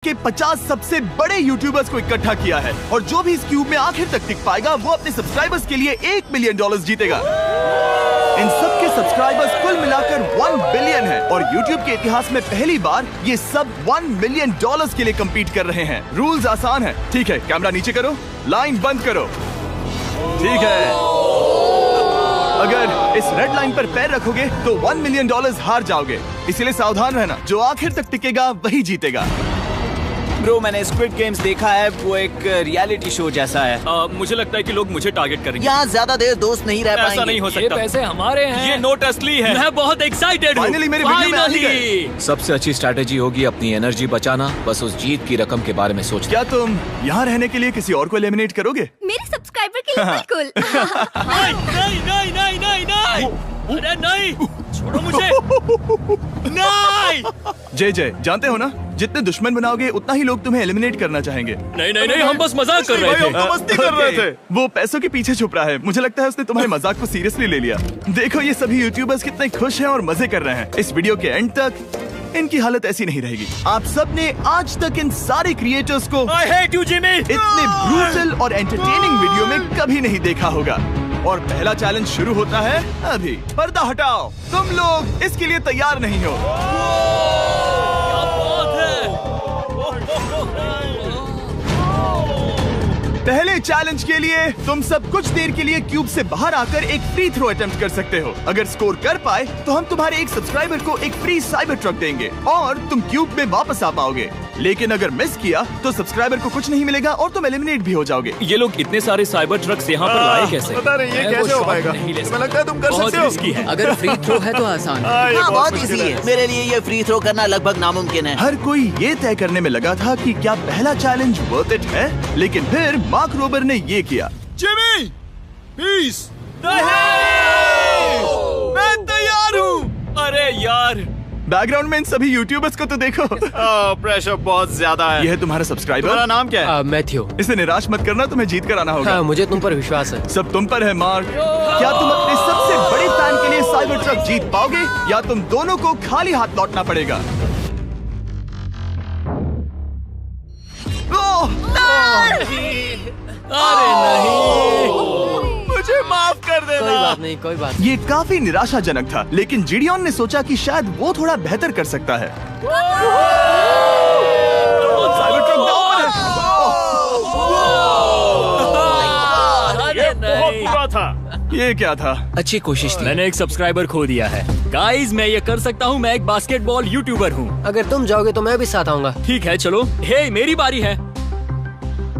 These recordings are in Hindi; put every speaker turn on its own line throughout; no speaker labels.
के 50 सबसे बड़े यूट्यूबर्स को इकट्ठा किया है और जो भी इस क्यूब में आखिर तक टिक पाएगा वो अपने सब्सक्राइबर्स के लिए $1 मिलियन जीतेगा। इन सब के सब्सक्राइबर्स कुल मिलाकर 1 बिलियन है और YouTube के इतिहास में पहली बार ये सब $1 मिलियन के लिए कम्पीट कर रहे हैं। रूल्स आसान है, ठीक है? कैमरा नीचे करो, लाइन बंद करो, ठीक है? अगर इस रेड लाइन पर पैर रखोगे तो $1 मिलियन हार जाओगे, इसीलिए सावधान रहना। जो आखिर तक टिकेगा वही जीतेगा।
ब्रो, मैंने स्क्विड गेम्स देखा है, वो एक रियलिटी शो जैसा है।
मुझे लगता है कि लोग मुझे टारगेट करेंगे।
यहाँ ज्यादा देर दोस्त नहीं रह पाएंगे।
ऐसा नहीं हो सकता।
ये पैसे हमारे हैं।
ये नोट असली है। मैं बहुत एक्साइटेड हूँ।
फाइनली मेरी वीडियो में आ ही गए।
सबसे अच्छी स्ट्रैटेजी होगी अपनी एनर्जी बचाना, बस उस जीत की रकम के बारे में सोचना।
क्या तुम यहाँ रहने के लिए किसी और को एलिमिनेट करोगे?
मेरे सब्सक्राइबर के लिए बिल्कुल।
नहीं। अरे नहीं, छोड़ो मुझे। नहीं।
जय जानते हो ना, जितने दुश्मन बनाओगे उतना ही लोग तुम्हें एलिमिनेट करना चाहेंगे।
नहीं, हम बस मजाक कर रहे थे।
हम तो मस्ती कर रहे थे। वो पैसों के पीछे छुप रहा है। मुझे लगता है उसने तुम्हारे मजाक को सीरियसली ले लिया। देखो ये सभी यूट्यूबर्स कितने खुश हैं और मजे कर रहे हैं। इस वीडियो के एंड तक इनकी हालत ऐसी नहीं रहेगी। आप सब ने आज तक इन सारे क्रिएटर्स को
I hate you, Jimmy!
इतने ब्रूटल और एंटरटेनिंग वीडियो में कभी नहीं देखा होगा। और पहला चैलेंज शुरू होता है अभी। पर्दा हटाओ, तुम लोग इसके लिए तैयार नहीं हो। पहले चैलेंज के लिए तुम सब कुछ देर के लिए क्यूब से बाहर आकर एक फ्री थ्रो अटेम्प्ट कर सकते हो। अगर स्कोर कर पाए तो हम तुम्हारे एक सब्सक्राइबर को एक फ्री साइबर ट्रक देंगे और तुम क्यूब में वापस आ पाओगे। लेकिन अगर मिस किया तो सब्सक्राइबर को कुछ नहीं मिलेगा और तुम एलिमिनेट भी हो जाओगे।
ये लोग इतने सारे साइबर ट्रक्स यहाँ पर लाए कैसे?
पता नहीं ये कैसे हो पाएगा। मुझे लगता है तुम कर सकते हो।
रिस्की है।
अगर फ्री थ्रो है तो आसान है।
हाँ, बहुत इजी है। मेरे लिए ये फ्री थ्रो करना लगभग नामुमकिन है।
हर कोई ये तय करने में लगा था कि क्या पहला चैलेंज वर्थ इट है, लेकिन फिर मार्क रोबर ने ये किया।
Jimmy, please. मैं तैयार हूँ। अरे यार,
बैकग्राउंड में इन सभी यूट्यूबर्स को तो देखो।
प्रेशर बहुत ज्यादा है।
ये है तुम्हारा सब्सक्राइबर।
तुम्हारा नाम क्या है?
मैथ्यू।
इसे निराश मत करना, तुम्हें जीत कर आना होगा।
हाँ, मुझे तुम पर विश्वास है।
सब तुम पर है मार्क। क्या तुम अपने सबसे बड़े फैन के लिए साइबर ट्रक जीत पाओगे या तुम दोनों को खाली हाथ लौटना पड़ेगा?
अरे नहीं,
मुझे माफ कर देना।
कोई बात
ये काफी निराशाजनक था, लेकिन जिडियन ने सोचा कि शायद वो थोड़ा बेहतर कर सकता है। साइबर ट्रक दांव पर है।
अरे नहीं। बुरा था।
ये क्या था?
अच्छी कोशिश थी।
मैंने एक सब्सक्राइबर खो दिया है। गाइस, मैं ये कर सकता हूँ। मैं एक बास्केटबॉल यूट्यूबर हूँ।
अगर तुम जाओगे तो मैं भी साथ आऊंगा।
ठीक है, चलो। हे, मेरी बारी है।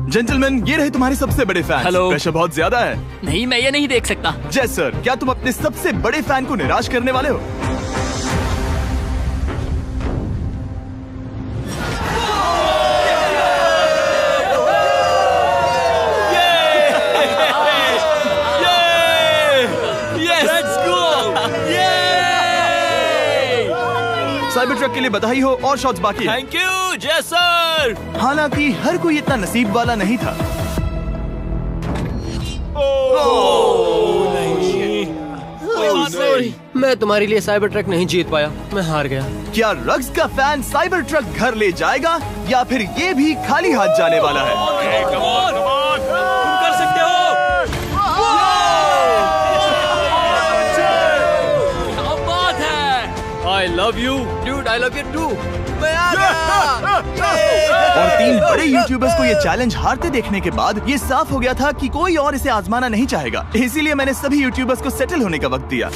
जेंटलमैन, ये रहे तुम्हारे सबसे बड़े फैन।
हेलो।
प्रेशर बहुत ज्यादा है।
नहीं, मैं ये नहीं देख सकता।
जय सर, क्या तुम अपने सबसे बड़े फैन को निराश करने वाले हो? साइबर ट्रक के लिए बधाई हो और शॉट्स बाकी है।
थैंक यू जय सर।
हालांकि हर कोई इतना नसीब वाला नहीं था।
मैं तुम्हारे लिए साइबर ट्रक नहीं जीत पाया, मैं हार गया।
क्या रग्स का फैन साइबर ट्रक घर ले जाएगा या फिर ये भी खाली हाथ जाने वाला है?
तुम कर सकते हो। क्या बात है। I love you, dude. I love you too.
और 3 बड़े यूट्यूबर्स को ये चैलेंज हारते देखने के बाद ये साफ हो गया था कि कोई और इसे आजमाना नहीं चाहेगा। इसीलिए मैंने सभी यूट्यूबर्स को सेटल होने का वक्त दिया।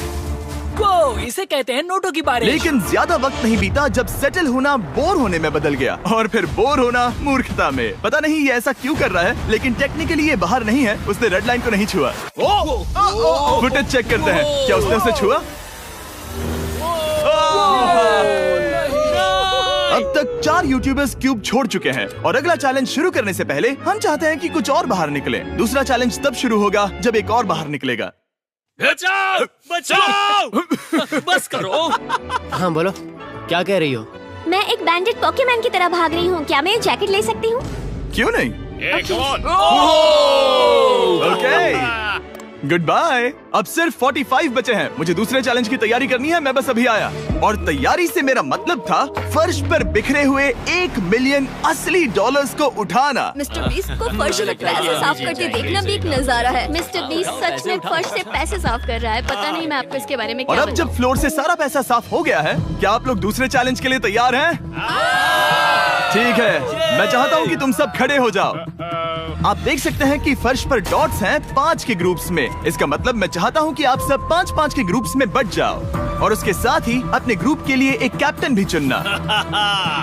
इसे कहते हैं नोटों की बारिश।
लेकिन ज्यादा वक्त नहीं बीता जब सेटल होना बोर होने में बदल गया और फिर बोर होना मूर्खता में। पता नहीं ये ऐसा क्यों कर रहा है, लेकिन टेक्निकली ये बाहर नहीं है। उसने रेड लाइन को नहीं छुआ। फुटेज चेक करते हैं, क्या उसने उसे छुआ? अब तक 4 यूट्यूबर्स क्यूब छोड़ चुके हैं और अगला चैलेंज शुरू करने से पहले हम चाहते हैं कि कुछ और बाहर निकले। दूसरा चैलेंज तब शुरू होगा जब एक और बाहर निकलेगा।
बचाओ, बचाओ। बस करो।
हाँ बोलो, क्या कह रही हो?
मैं एक बैंडेड पॉकेमैन की तरह भाग रही हूँ। क्या मैं ये जैकेट ले सकती हूँ?
क्यों नहीं? ओके। Good bye. अब सिर्फ 45 बचे हैं। मुझे दूसरे चैलेंज की तैयारी करनी है। मैं बस अभी आया। और तैयारी से मेरा मतलब था फर्श पर बिखरे हुए 1 मिलियन असली डॉलर्स को उठाना।
मिस्टर बीस्ट को फर्श से पैसे साफ करते देखना भी एक नजारा है। मिस्टर बीस्ट सच में फर्श से पैसे साफ कर रहा है। पता नहीं मैं आपको इसके बारे में
और
क्या
अब जब फ्लोर से सारा पैसा साफ हो गया है, क्या आप लोग दूसरे चैलेंज के लिए तैयार हैं? ठीक है, मैं चाहता हूँ कि तुम सब खड़े हो जाओ। आप देख सकते हैं कि फर्श पर डॉट्स हैं 5 के ग्रुप्स में। इसका मतलब मैं चाहता हूँ कि आप सब 5-5 के ग्रुप्स में बट जाओ और उसके साथ ही अपने ग्रुप के लिए एक कैप्टन भी चुनना।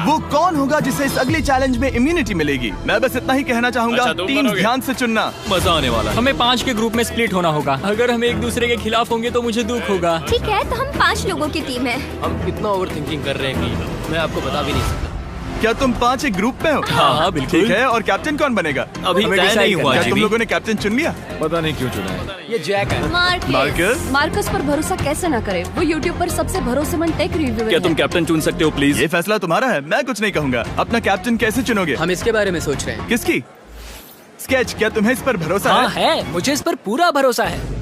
वो कौन होगा जिसे इस अगले चैलेंज में इम्यूनिटी मिलेगी? मैं बस इतना ही कहना चाहूंगा, टीम ध्यान से चुनना।
मजा आने वाला है। हमें 5 के ग्रुप में स्प्लिट होना होगा। अगर हम एक दूसरे के खिलाफ होंगे तो मुझे दुख होगा।
ठीक है, तो हम 5 लोगों की टीम है।
हम कितना ओवर थिंकिंग कर रहे हैं कि मैं आपको बता भी नहीं सकता।
क्या तुम 5 एक ग्रुप में हो?
हाँ, बिल्कुल।
ठीक है, और कैप्टन कौन बनेगा?
अभी
हमें
तय
decide
नहीं
करना
हुआ,
है। क्या तुम
जिमी।
लोगों ने कैप्टन चुन लिया?
पता नहीं क्यों चुना है।
ये जैक है।
मार्कस?
मार्कस पर भरोसा कैसे न करे? वो यूट्यूब पर सबसे भरोसेमंद टेक रिव्यूअर
क्या
है।
तुम कैप्टन चुन सकते हो प्लीज?
ये फैसला तुम्हारा है, मैं कुछ नहीं कहूँगा। अपना कैप्टन कैसे चुनोगे?
हम इसके बारे में सोच रहे हैं।
किसकी? स्केच, क्या तुम्हें इस पर भरोसा
हाँ
है?
है, मुझे इस पर पूरा भरोसा है।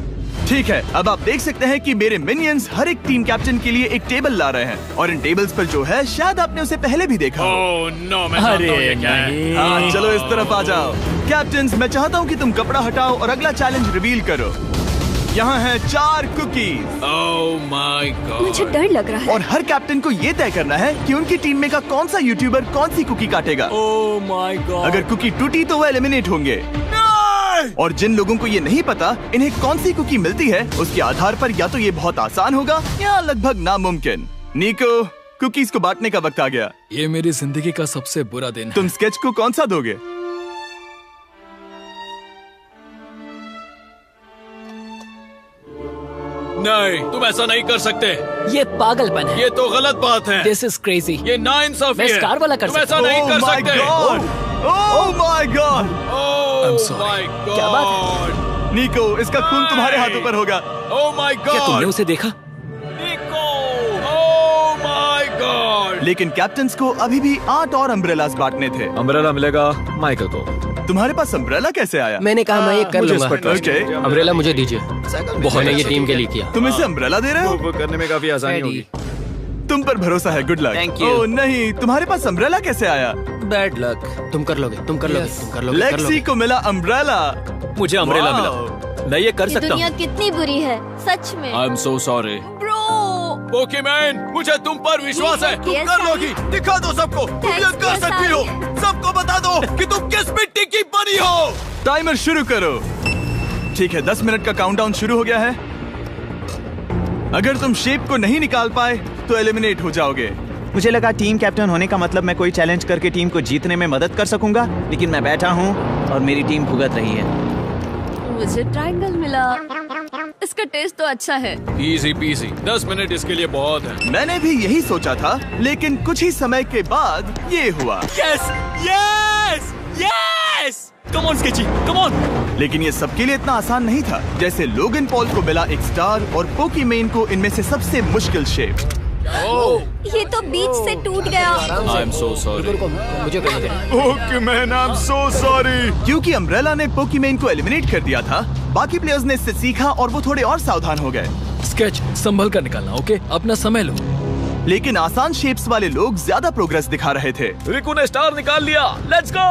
ठीक है, अब आप देख सकते हैं कि मेरे मिनियंस हर एक टीम कैप्टन के लिए एक टेबल ला रहे हैं और इन टेबल्स पर जो है शायद आपने उसे पहले भी देखा हो।
अरे नहीं।
हाँ, चलो इस तरफ आ जाओ। कैप्टन्स, मैं चाहता हूँ कि तुम कपड़ा हटाओ और अगला चैलेंज रिवील करो। यहाँ है 4 कुकीज
मुझे डर लग रहा है।
और हर कैप्टन को ये तय करना है कि उनकी टीम में का कौन सा यूट्यूबर कौन सी कुकी काटेगा।
Oh my God.
अगर कुकी टूटी तो वह एलिमिनेट होंगे। और जिन लोगों को ये नहीं पता इन्हें कौन सी कुकी मिलती है, उसके आधार पर या तो ये बहुत आसान होगा या लगभग नामुमकिन। निको, कुकीज को बांटने का वक्त आ गया।
ये मेरी जिंदगी का सबसे बुरा दिन है।
तुम स्केच को कौन सा दोगे?
नहीं, तुम ऐसा नहीं कर सकते।
ये पागलपन है।
ये तो गलत बात है।
This is crazy.
ये नाइंसाफी
मैं
है।
स्टार वाला कर
तुम ऐसा
सकता
नहीं
Oh
कर
my
सकते।
God! Oh my God!
I'm sorry.
Oh
my
क्या बात
God!
निको, इसका खून तुम्हारे हाथों पर होगा।
Oh my
क्या तुमने
God!
उसे देखा?
Oh my God!
लेकिन कैप्टन्स को अभी भी 8 और अम्ब्रेलास बांटने थे।
अम्ब्रेला मिलेगा माइकल को।
तुम्हारे पास अम्ब्रेला कैसे आया?
मैंने कहा मैं ये कर
मुझे इस
लूंगा।
पर trust
ओके,
है।
अम्ब्रेला मुझे दीजिए। बहुत ये टीम के लिए किया।
तुम इसे अम्ब्रेला दे रहे हो?
वो करने में काफी आसानी होगी।
तुम पर भरोसा है, गुड लक।
Thank you.
ओह नहीं, तुम्हारे पास अम्ब्रेला कैसे आया?
Bad luck.
तुम कर लोगे, तुम कर लोगे, तुम कर लोगे, कर
लेक्सी
लोगे।
को मिला अम्ब्रेला।
मुझे अम्ब्रेला
Wow!
मिला। मैं ये कर
ये
सकता
दुनिया
हूँ।
कितनी बुरी है, सच में।
I am so sorry.
Bro,
Pokemon, मुझे तुम पर विश्वास है।
तुम कर लोगी।
दिखा दो सबको, तुम ये
Thanks,
कर सकती हो। सबको बता दो कि तुम किस मिट्टी की बनी हो। टाइमर शुरू करो। ठीक है, 10 मिनट का काउंटडाउन शुरू हो गया है। अगर तुम शेप को नहीं निकाल पाए तो एलिमिनेट हो जाओगे।
मुझे लगा टीम कैप्टन होने का मतलब मैं कोई चैलेंज करके टीम को जीतने में मदद कर सकूंगा, लेकिन मैं बैठा हूँ और मेरी टीम भुगत रही है।
मुझे ट्रायंगल मिला। इसका टेस्ट तो अच्छा है।
Easy PC. 10 मिनट इसके लिए बहुत है।
मैंने भी यही सोचा था, लेकिन कुछ ही समय के बाद ये हुआ।
Yes yes yes. Come on sketchy, come on.
लेकिन ये सबके लिए इतना आसान नहीं था। जैसे लोगन पॉल को मिला एक स्टार और पोकीमेन को इनमें से सबसे मुश्किल शेप।
ये तो बीच से टूट गया।
आई एम सो सॉरी।
रुको, मुझे करने दे।
पोकीमेन, आई एम सो सॉरी। क्योंकि अम्ब्रेला ने पोकीमेन को एलिमिनेट कर दिया था, बाकी प्लेयर्स ने इससे सीखा और वो थोड़े और सावधान हो गए।
स्केच संभल कर निकालना, ओके? अपना समय लो।
लेकिन आसान शेप्स वाले लोग ज्यादा प्रोग्रेस दिखा रहे थे।
रिकू ने स्टार निकाल लिया। Let's go.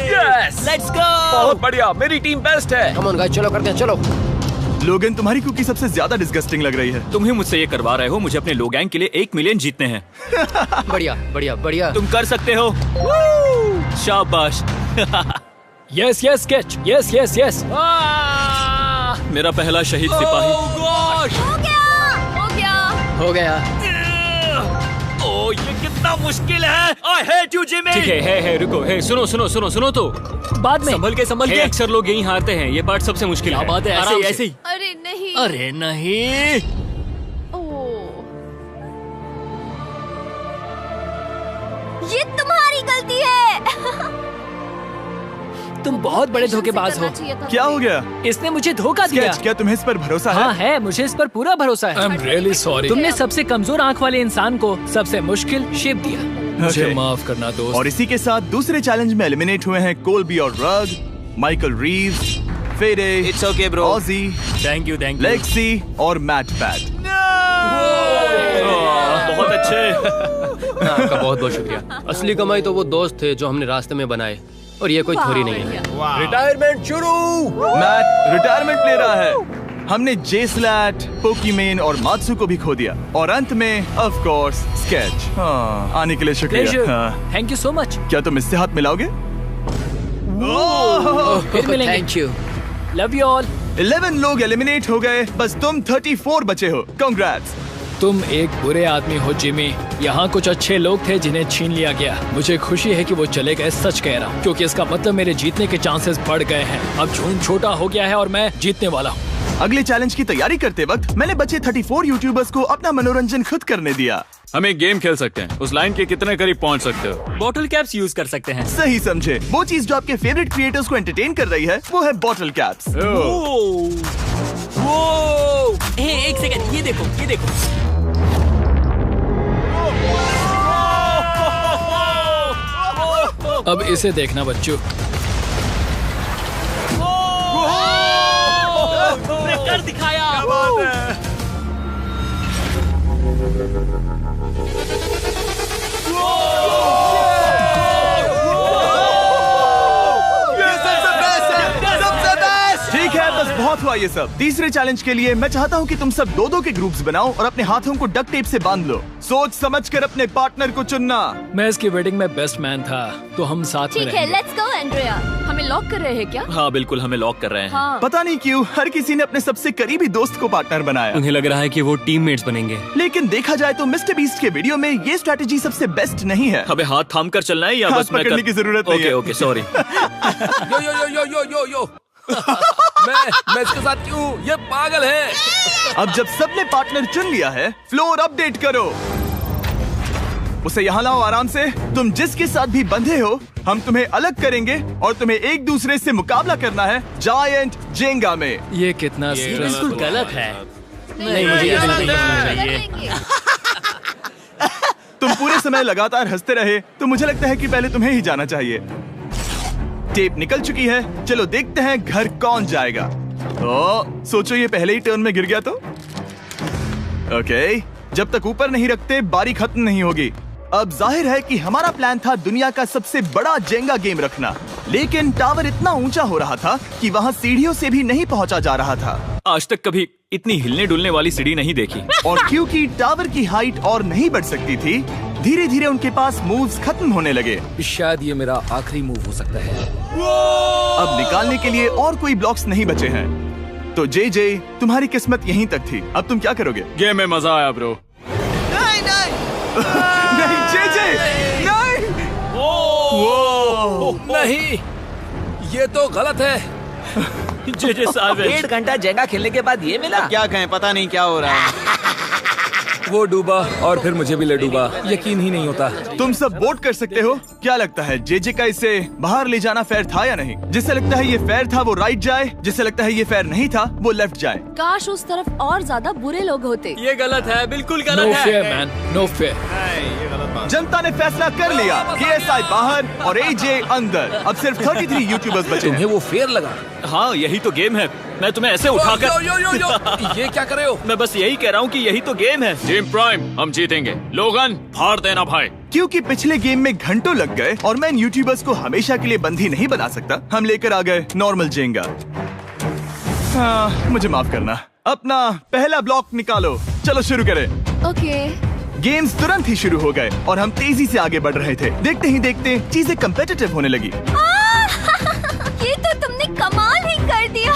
Yes,
let's go.
बहुत बढ़िया, मेरी टीम बेस्ट है।
कम ऑन गाइस, चलो करते हैं, चलो।
लोगन, तुम्हारी कुकी सबसे ज्यादा डिस्गस्टिंग लग रही है।
तुम ही मुझसे ये करवा रहे हो। मुझे अपने लो गैंग के लिए 1 मिलियन जीतने हैं।
बढ़िया, बढ़िया, बढ़िया।
तुम कर सकते हो। शाबाश।
Yes yes sketch, yes yes yes.
मेरा पहला शहीद सिपाही।
हो गया, हो गया।
हो गया।
ओह, ये कितना मुश्किल है। I hate you, Jimmy। ठीक है, रुको, सुनो सुनो सुनो सुनो तो बाद में संभल के अक्सर लोग यही हारते हैं। ये पार्ट सबसे मुश्किल है। बात है, ऐसे ही।
अरे नहीं।
अरे नहीं।
ओह,
ये तुम्हारी गलती है।
तुम बहुत बड़े धोखेबाज हो।
क्या हो गया?
इसने मुझे धोखा दिया।
स्केच, क्या तुम्हें इस पर भरोसा
हाँ
है?
है, मुझे इस पर पूरा भरोसा
आई
है।
Am really sorry.
तुमने सबसे कमजोर आंख वाले इंसान को सबसे मुश्किल शेप दिया।
मुझे
Okay.
माफ करना दोस्त।
और इसी के साथ दूसरे चैलेंज में एलिमिनेट हुए हैं कोल्बी और रग, माइकल रीव्स, फेरे,
It's okay, bro.
Aussie,
thank you
Lexi और मैट पैट।
बहुत अच्छे।
आपका बहुत बहुत शुक्रिया। असली कमाई तो वो दोस्त थे जो हमने रास्ते में बनाए, और ये कोई थोड़ी नहीं है। रिटायरमेंट शुरू।
मैट रिटायरमेंट ले रहा है। हमने जे स्लैट, पोकीमेन और मात्सु को भी खो दिया, और अंत में ऑफ कोर्स स्केच। आने के लिए शुक्रिया।
Thank you so much.
क्या तुम इससे हाथ मिलाओगे?
फिर मिलेंगे।
Thank you.
Love you all.
11 लोग एलिमिनेट हो गए, बस तुम 34 बचे हो। कांग्रेट्स।
तुम एक बुरे आदमी हो जिमी। यहाँ कुछ अच्छे लोग थे जिन्हें छीन लिया गया। मुझे खुशी है कि वो चले गए, सच कह रहा हूँ, क्योंकि इसका मतलब मेरे जीतने के चांसेस बढ़ गए हैं। अब झूठ छोटा हो गया है और मैं जीतने वाला हूँ।
अगले चैलेंज की तैयारी करते वक्त मैंने बचे 34 यूट्यूबर्स को अपना मनोरंजन खुद करने दिया।
हम एक गेम खेल सकते हैं। उस लाइन के कितने करीब पहुंच सकते हो?
बॉटल कैप्स यूज कर सकते हैं।
सही समझे। वो चीज जो आपके फेवरेट क्रिएटर्स को एंटरटेन कर रही है वो है बॉटल कैप्स।
एक सेकंड, ये देखो, ये देखो।
अब इसे देखना बच्चों।
कर दिखाया।
ठीक है, बस बहुत हुआ ये सब। तीसरे चैलेंज के लिए मैं चाहता हूँ कि तुम सब दो के ग्रुप्स बनाओ और अपने हाथों को डक्ट टेप से बांध लो। सोच समझकर अपने पार्टनर को चुनना।
मैं इसकी वेडिंग में बेस्ट मैन था, तो हम साथ में
ठीक है,
रहेंगे।
Let's go Andrea. हमें लॉक कर रहे हैं क्या?
हाँ बिल्कुल, हमें लॉक कर रहे हैं।
हाँ।
पता नहीं क्यों हर किसी ने अपने सबसे करीबी दोस्त को पार्टनर बनाया।
उन्हें लग रहा है कि वो टीममेट्स बनेंगे।
लेकिन देखा जाए तो मिस्टर बीस्ट के वीडियो में ये स्ट्रेटेजी सबसे बेस्ट नहीं है।
हमें हाथ थाम कर चलना है या
हाथ
बस मैं
पकड़ने की जरूरत नहीं है।
Okay sorry.
Yo yo yo yo yo yo yo. मैं इसके साथ क्यों? ये पागल है।
अब जब सबने पार्टनर चुन लिया है, फ्लोर अपडेट करो। उसे यहाँ लाओ आराम से। तुम जिसके साथ भी बंधे हो, हम तुम्हें अलग करेंगे और तुम्हें एक दूसरे से मुकाबला करना है जायंट जेंगा में।
ये कितना
बिल्कुल गलत है।
नहीं, मुझे ये बिल्कुल नहीं चाहिए।
तुम पूरे समय लगातार हंसते रहे, तो मुझे लगता है कि पहले तुम्हें ही जाना चाहिए। टेप निकल चुकी है, चलो देखते हैं घर कौन जाएगा। सोचो ये पहले ही टर्न में गिर गया तो। ओके, जब तक ऊपर नहीं रखते बारी खत्म नहीं होगी। अब जाहिर है कि हमारा प्लान था दुनिया का सबसे बड़ा जेंगा गेम रखना, लेकिन टावर इतना ऊंचा हो रहा था कि वहाँ सीढ़ियों से भी नहीं पहुँचा जा रहा था।
आज तक कभी इतनी हिलने डुलने वाली सीढ़ी नहीं देखी।
और क्योंकि टावर की हाइट और नहीं बढ़ सकती थी, धीरे धीरे उनके पास मूव्स खत्म होने लगे।
शायद ये मेरा आखिरी मूव हो सकता है।
अब निकालने के लिए और कोई ब्लॉक्स नहीं बचे हैं। तो जे तुम्हारी किस्मत यहीं तक थी। अब तुम क्या करोगे?
गेम में मजा आया ब्रो।
नहीं जे नहीं।
नहीं, ये तो गलत है।
जे साहब
1.5 घंटा जेंगा खेलने के बाद ये मिला। क्या कहें, पता नहीं क्या हो रहा है।
वो डूबा और फिर मुझे भी ले डूबा। यकीन ही नहीं होता।
तुम सब वोट कर सकते हो। क्या लगता है जे का इसे बाहर ले जाना फेयर था या नहीं? जिसे लगता है ये फेयर था वो राइट जाए, जिसे लगता है ये फेयर नहीं था वो लेफ्ट जाए।
काश उस तरफ और ज्यादा बुरे लोग होते।
ये गलत है, बिल्कुल
नो
गलत
फेयर
है।
Man, no fair.
जनता ने फैसला कर लिया। KSI बाहर और AJ अंदर। अब सिर्फ 33 यूट्यूबर्स बचे हैं।
वो फेयर लगा।
हाँ यही तो गेम है। मैं तुम्हें ऐसे उठाकर
यो यो यो यो। ये क्या कर रहे हो?
मैं बस यही कह रहा हूँ कि यही तो गेम है।
टीम प्राइम, हम जीतेंगे। लोगन, फाड़ देना भाई।
क्योंकि पिछले गेम में घंटों लग गए और मैं इन यूट्यूबर्स को हमेशा के लिए बंदी नहीं बना सकता, हम लेकर आ गए नॉर्मल जेंगा। मुझे माफ करना। अपना पहला ब्लॉक निकालो। चलो शुरू करें।
ओके।
गेम्स तुरंत ही शुरू हो गए और हम तेजी से आगे बढ़ रहे थे। देखते ही देखते चीजें कम्पिटिटिव होने लगी।
ये तो तुमने कमाल ही कर दिया।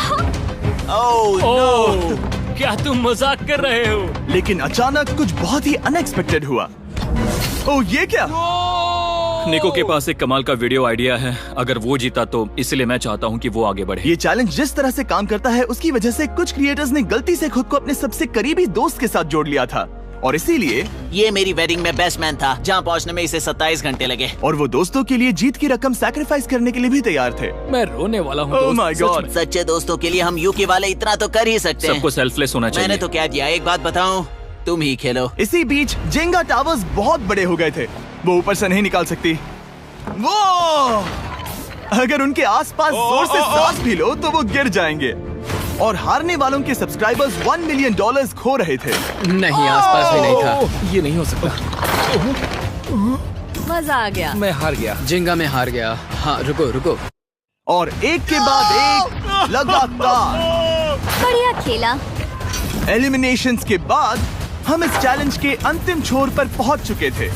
ओह, क्या तुम मजाक कर रहे हो?
लेकिन अचानक कुछ बहुत ही अनएक्सपेक्टेड हुआ। ओह, ये क्या?
निको के पास एक कमाल का वीडियो आइडिया है। अगर वो जीता तो इसलिए मैं चाहता हूँ कि वो आगे बढ़े।
ये चैलेंज जिस तरह से काम करता है उसकी वजह से कुछ क्रिएटर्स ने गलती से खुद को अपने सबसे करीबी दोस्त के साथ जोड़ लिया था, और इसीलिए
ये मेरी वेडिंग में बेस्ट मैन था, जहाँ पहुँचने में इसे 27 घंटे लगे।
और वो दोस्तों के लिए जीत की रकम सैक्रिफाइस करने के लिए भी तैयार थे।
मैं रोने वाला हूँ।
Oh my God.
सच्चे दोस्तों के लिए हम यूके वाले इतना तो कर ही सकते हैं।
सबको सेल्फलेस होना चाहिए।
मैंने तो क्या दिया, एक बात बताऊं, तुम ही खेलो।
इसी बीच जेंगा टावर्स बहुत बड़े हो गए थे, वो ऊपर से नहीं निकाल सकती। वो अगर उनके आसपास जोर से सांस भी लो तो वो गिर जाएंगे। और हारने वालों के सब्सक्राइबर्स $1 मिलियन खो रहे थे।
नहीं, आसपास भी नहीं था। ये नहीं हो सकता।
मजा आ गया।
मैं हार गया। जिंगा में हार गया। हाँ, रुको।
और एक के बाद एक लगातार
बढ़िया खेला।
एलिमिनेशंस के बाद हम इस चैलेंज के अंतिम छोर पर पहुंच चुके थे।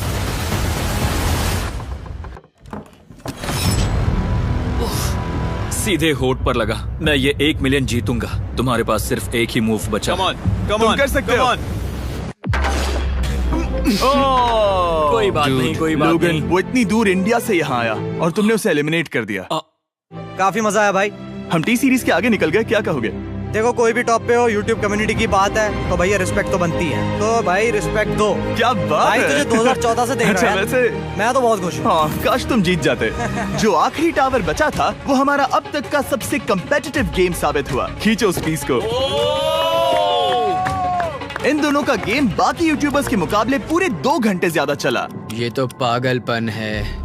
सीधे होठ पर लगा। मैं ये 1 मिलियन जीतूंगा। तुम्हारे पास सिर्फ एक ही मूव बचा।
तुम कर सकते हो।
कोई बात नहीं, कोई बात
लोगन,
नहीं।
वो इतनी दूर इंडिया से यहाँ आया और तुमने उसे एलिमिनेट कर दिया।
काफी मजा आया भाई।
हम टी सीरीज के आगे निकल गए, क्या कहोगे?
देखो, कोई भी टॉप पे हो, यूट्यूब कम्युनिटी की बात है तो भैया रिस्पेक्ट तो बनती है। तो भाई रिस्पेक्ट दो।
क्या बात
भाई
है?
तुझे 2014 से देख
अच्छा,
रहा है।
वैसे
मैं तो बहुत खुश हूँ।
हाँ, काश तुम जीत जाते। जो आखिरी टावर बचा था वो हमारा अब तक का सबसे कम्पेटिटिव गेम साबित हुआ। खींचो उस पीस को। इन दोनों का गेम बाकी यूट्यूबर्स के मुकाबले पूरे 2 घंटे ज्यादा चला।
ये तो पागलपन है।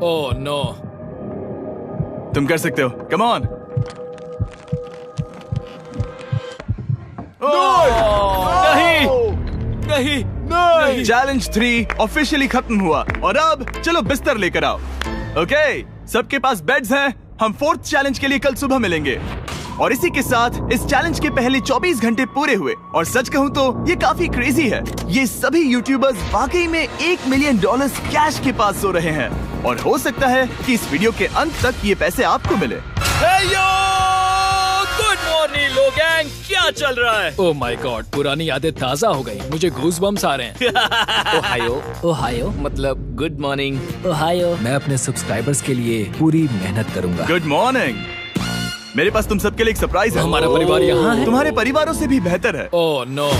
Oh no.
तुम कर सकते हो, कम ऑन। नहीं। चैलेंज 3 ऑफिशियली खत्म हुआ और अब चलो बिस्तर लेकर आओ। ओके, सबके पास बेड्स हैं। हम 4th चैलेंज के लिए कल सुबह मिलेंगे। और इसी के साथ इस चैलेंज के पहले 24 घंटे पूरे हुए। और सच कहूँ तो ये काफी क्रेजी है। ये सभी यूट्यूबर्स वाकई में $1 मिलियन कैश के पास सो रहे हैं। और हो सकता है कि इस वीडियो के अंत तक ये पैसे आपको मिले।
गुड मॉर्निंग लोग, क्या चल रहा है?
ओह माय गॉड, पुरानी यादें ताजा हो गई। मुझे गूज़बम्स आ रहे हैं। ओहायो मतलब गुड मॉर्निंग। ओहायो। मैं अपने सब्सक्राइबर्स के लिए पूरी मेहनत करूंगा।
Good morning. मेरे पास तुम सबके लिए एक सरप्राइज है।
हमारा परिवार यहाँ है।
तुम्हारे परिवारों से भी बेहतर है।
Oh no.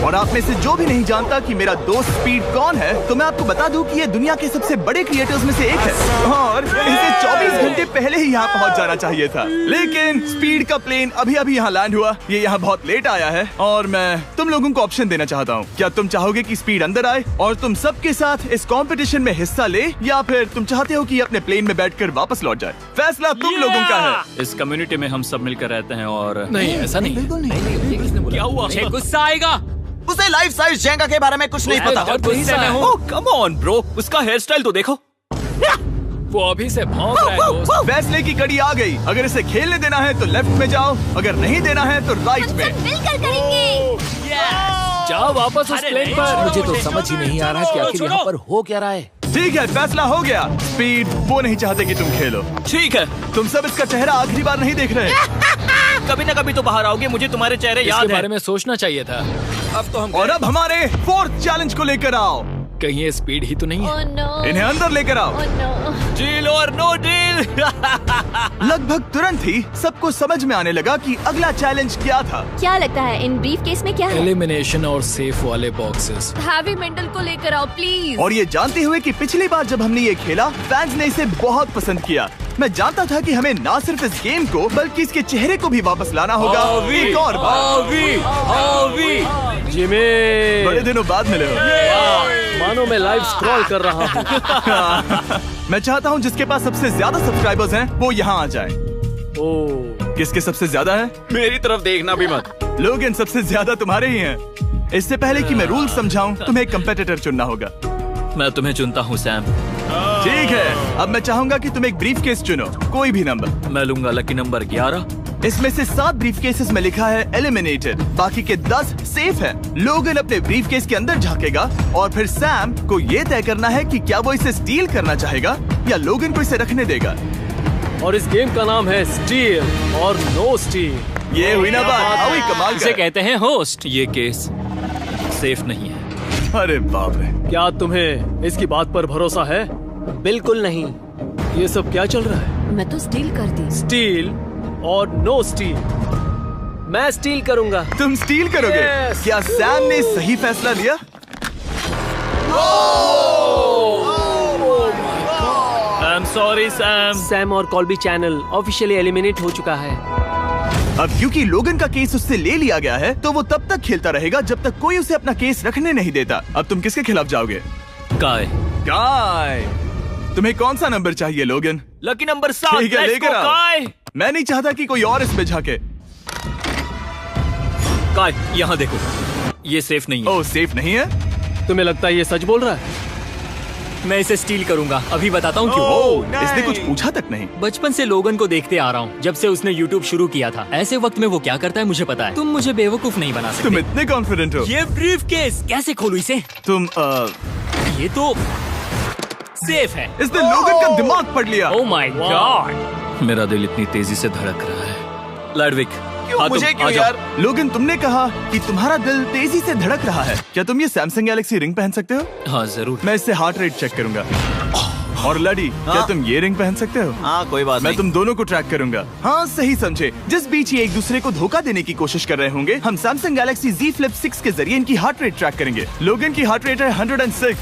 और आप में से जो भी नहीं जानता कि मेरा दोस्त स्पीड कौन है, तो मैं आपको बता दूं कि ये दुनिया के सबसे बड़े क्रिएटर्स में से एक है। और इसे 24 घंटे पहले ही यहाँ पहुँच जाना चाहिए था। लेकिन स्पीड का प्लेन अभी अभी यहाँ लैंड हुआ। ये यहाँ बहुत लेट आया है और मैं तुम लोगों को ऑप्शन देना चाहता हूँ। क्या तुम चाहोगे कि स्पीड अंदर आए और तुम सबके साथ इस कंपटीशन में हिस्सा ले, या फिर तुम चाहते हो कि ये अपने प्लेन में बैठकर वापस लौट जाए? फैसला तुम लोगों का है।
इस कम्युनिटी में हम सब मिलकर रहते हैं और
नहीं, ऐसा नहीं।
बिल्कुल नहीं।
क्या हुआ? मुझे गुस्सा आएगा।
उसे लाइफ साइज जेंगा के बारे में कुछ नहीं पता।
गुस्से में हूँ। ओह कम ऑन ब्रो, उसका हेयर स्टाइल तो देखो।
वो अभी से भौंक रहा है दोस्त।
फैसले की कड़ी आ गई। अगर इसे खेलने देना है तो लेफ्ट में जाओ, अगर नहीं देना है तो राइट में।
मिलकर करेंगे।
जाओ वापस उस प्लेन पर।
मुझे तो समझ ही नहीं आ रहा कि आखिर यहाँ पर हो क्या रहा है।
ठीक है, फैसला हो गया। स्पीड वो नहीं चाहते कि तुम खेलो।
ठीक है,
तुम सब इसका चेहरा आखिरी बार नहीं देख रहे।
कभी ना कभी तो बाहर आओगे, मुझे तुम्हारे चेहरे याद
इसके
है।
बारे में सोचना चाहिए था।
अब तो हम
और अब हमारे 4th चैलेंज को लेकर आओ।
कहीं ये स्पीड ही तो नहीं है।
Oh no.
इन्हें अंदर लेकर आओ।
Oh no.
डील और नो डील।
लगभग तुरंत ही सबको समझ में आने लगा कि अगला चैलेंज क्या था।
क्या लगता है इन ब्रीफ केस में क्या है?
एलिमिनेशन और सेफ वाले बॉक्सेस।
हैवी मेंटल को लेकर आओ प्लीज।
और ये जानते हुए कि पिछली बार जब हमने ये खेला फैंस ने इसे बहुत पसंद किया। मैं जानता था कि हमें ना सिर्फ इस गेम को बल्कि इसके चेहरे को भी वापस लाना होगा। एक और बार।
जिमी,
बड़े दिनों बाद मिले हो।
मानो मैं लाइव स्क्रॉल कर रहा हूँ।
मैं चाहता हूँ जिसके पास सबसे ज्यादा सब्सक्राइबर्स हैं वो यहाँ आ जाए।
ओह,
किसके सबसे ज्यादा है?
मेरी तरफ देखना भी मत।
लोगन सबसे ज्यादा तुम्हारे ही हैं। इससे पहले कि मैं रूल समझाऊं, तुम्हें एक कंपेटिटर चुनना होगा।
मैं तुम्हें चुनता हूँ सैम।
ठीक है, अब मैं चाहूंगा कि तुम एक ब्रीफ केस चुनो, कोई भी नंबर।
मैं लूंगा लकी नंबर 11।
इसमें से 7 ब्रीफ केसेस में लिखा है एलिमिनेटेड, बाकी के 10 सेफ है। लोगन अपने ब्रीफ केस के अंदर झांकेगा और फिर सैम को ये तय करना है कि क्या वो इसे स्टील करना चाहेगा या लोगन को इसे रखने देगा।
और इस गेम का नाम है स्टील और नो स्टील।
ये हुई ना बात, हाउ ही कमाल
इसे
का।
कहते हैं होस्ट। ये केस सेफ नहीं है।
अरे बाप रे।
क्या तुम्हें इसकी बात पर भरोसा है?
बिल्कुल नहीं।
ये सब क्या चल रहा है?
मैं तो स्टील कर दी।
स्टील और नो स्टील। मैं स्टील करूंगा।
तुम स्टील करोगे?
Yes.
क्या सैम ने सही फैसला लिया?
I am sorry Sam.
Sam और कॉल्बी चैनल ऑफिशियली एलिमिनेट हो चुका है।
अब क्योंकि लोगन का केस उससे ले लिया गया है, तो वो तब तक खेलता रहेगा जब तक कोई उसे अपना केस रखने नहीं देता। अब तुम किसके खिलाफ जाओगे?
काय।
काय। तुम्हें कौन सा नंबर चाहिए लोगन?
Lucky number 7।
ठीक है, लेकर आओ। मैं नहीं चाहता कि कोई और इसमें झाके।
काय, यहाँ देखो, ये सेफ नहीं है।
ओह, सेफ नहीं है?
तुम्हें लगता है ये सच बोल रहा है?
मैं इसे स्टील करूंगा, अभी बताता हूँ क्यों।
ओह, इसने कुछ पूछा तक नहीं।
बचपन से लोगन को देखते आ रहा हूँ, जब से उसने YouTube शुरू किया था। ऐसे वक्त में वो क्या करता है मुझे पता है। तुम मुझे बेवकूफ नहीं बना सकते।
तुम इतने कॉन्फिडेंट हो?
ये ब्रीफ केस कैसे खोलूं इसे?
तुम
ये तो सेफ है।
इसने लोगन का दिमाग पढ़ लिया।
Oh my God. मेरा दिल इतनी तेजी से धड़क रहा है। लैडविक,
मुझे क्यों यार? लोगन, तुमने कहा कि तुम्हारा दिल तेजी से धड़क रहा है। क्या तुम ये सैमसंग गैलेक्सी रिंग पहन सकते हो?
हाँ जरूर।
मैं इससे हार्ट रेट चेक करूंगा। और लड़ी, क्या तुम ये रिंग पहन सकते हो?
हाँ, कोई बात नहीं।
मैं तुम दोनों को ट्रैक करूंगा। हाँ, सही समझे। जिस बीच ये एक दूसरे को धोखा देने की कोशिश कर रहे होंगे, हम सैमसंग गैलेक्सी Z Flip 6 के जरिए इनकी हार्ट रेट ट्रैक करेंगे। लोगन की हार्ट रेट है 106,